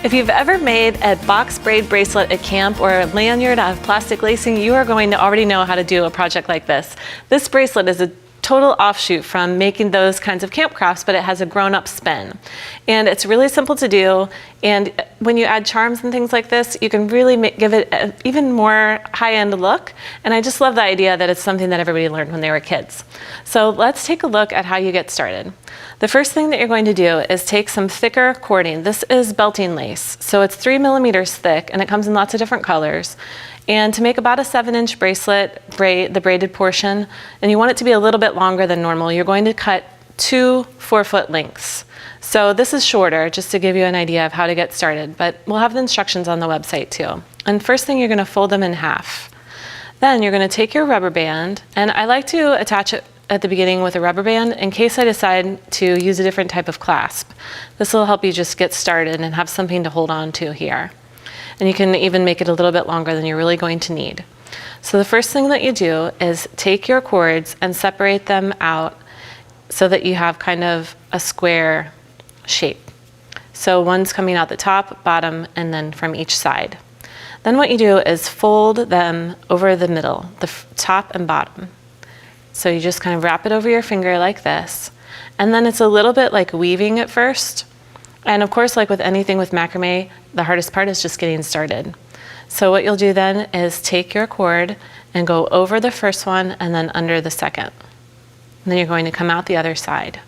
If you've ever made a box braid bracelet at camp or a lanyard out of plastic lacing, you are going to already know how to do a project like this. This bracelet is a total offshoot from making those kinds of camp crafts, but it has a grown-up spin. And it's really simple to do, and when you add charms and things like this, you can really give it an even more high-end look, and I just love the idea that it's something that everybody learned when they were kids. So let's take a look at how you get started. The first thing that you're going to do is take some thicker cording. This is belting lace, so it's 3 millimeters thick, and it comes in lots of different colors. And to make about a 7-inch bracelet, the braided portion, and you want it to be a little bit longer than normal, you're going to cut 2 4-foot lengths. So this is shorter, just to give you an idea of how to get started, but we'll have the instructions on the website too. And first thing, you're going to fold them in half. Then you're going to take your rubber band, and I like to attach it at the beginning with a rubber band in case I decide to use a different type of clasp. This will help you just get started and have something to hold on to here. And you can even make it a little bit longer than you're really going to need. So the first thing that you do is take your cords and separate them out so that you have kind of a square shape. So one's coming out the top, bottom, and then from each side. Then what you do is fold them over the middle, the top and bottom. So you just kind of wrap it over your finger like this. And then it's a little bit like weaving at first. And of course, like with anything with macrame, the hardest part is just getting started. So what you'll do then is take your cord and go over the first one and then under the second. And then you're going to come out the other side.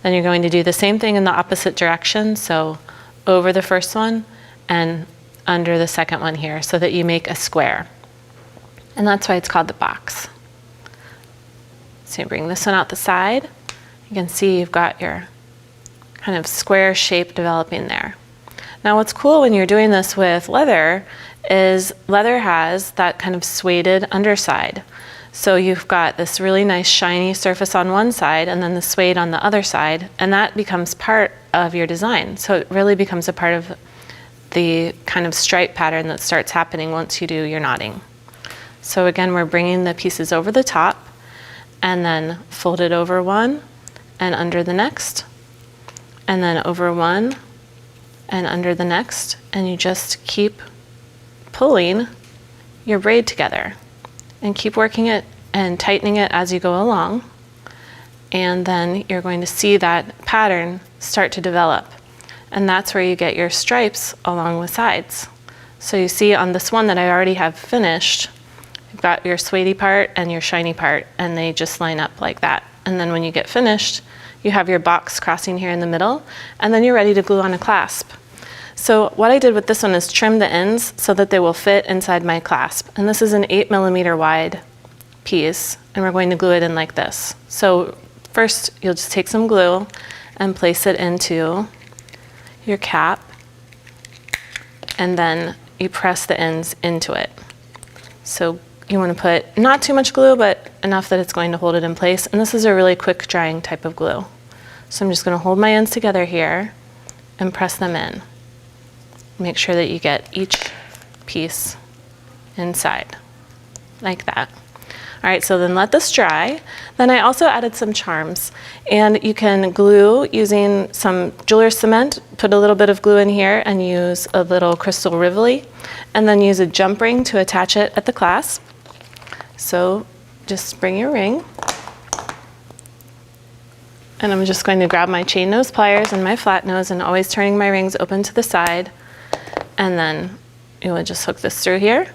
Then you're going to do the same thing in the opposite direction. So over the first one and under the second one here so that you make a square. And that's why it's called the box. So you bring this one out the side. You can see you've got your kind of square shape developing there. Now what's cool when you're doing this with leather is leather has that kind of suede underside. So you've got this really nice shiny surface on one side and then the suede on the other side, and that becomes part of your design. So it really becomes a part of the kind of stripe pattern that starts happening once you do your knotting. So again, we're bringing the pieces over the top and then fold it over one and under the next, and then over one and under the next, and you just keep pulling your braid together and keep working it and tightening it as you go along, and then you're going to see that pattern start to develop, and that's where you get your stripes along the sides. So you see on this one that I already have finished, you've got your suede part and your shiny part, and they just line up like that. And then when you get finished, you have your box crossing here in the middle, and then you're ready to glue on a clasp. So what I did with this one is trim the ends so that they will fit inside my clasp. And this is an 8 millimeter wide piece, and we're going to glue it in like this. So first, you'll just take some glue and place it into your cap, and then you press the ends into it. So you want to put not too much glue, but enough that it's going to hold it in place. And this is a really quick drying type of glue. So I'm just going to hold my ends together here and press them in. Make sure that you get each piece inside, like that. All right, so then let this dry. Then I also added some charms, and you can glue using some jeweler's cement, put a little bit of glue in here and use a little crystal rivoli, and then use a jump ring to attach it at the clasp. So just bring your ring, and I'm just going to grab my chain nose pliers and my flat nose, and always turning my rings open to the side, and then you would just hook this through here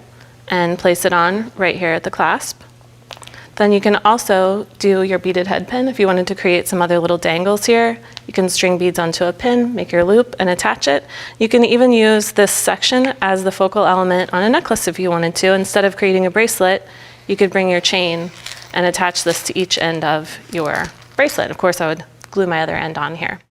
and place it on right here at the clasp. Then you can also do your beaded head pin if you wanted to create some other little dangles here. You can string beads onto a pin, make your loop, and attach it. You can even use this section as the focal element on a necklace if you wanted to. Instead of creating a bracelet, you could bring your chain and attach this to each end of your bracelet. Of course, I would glue my other end on here.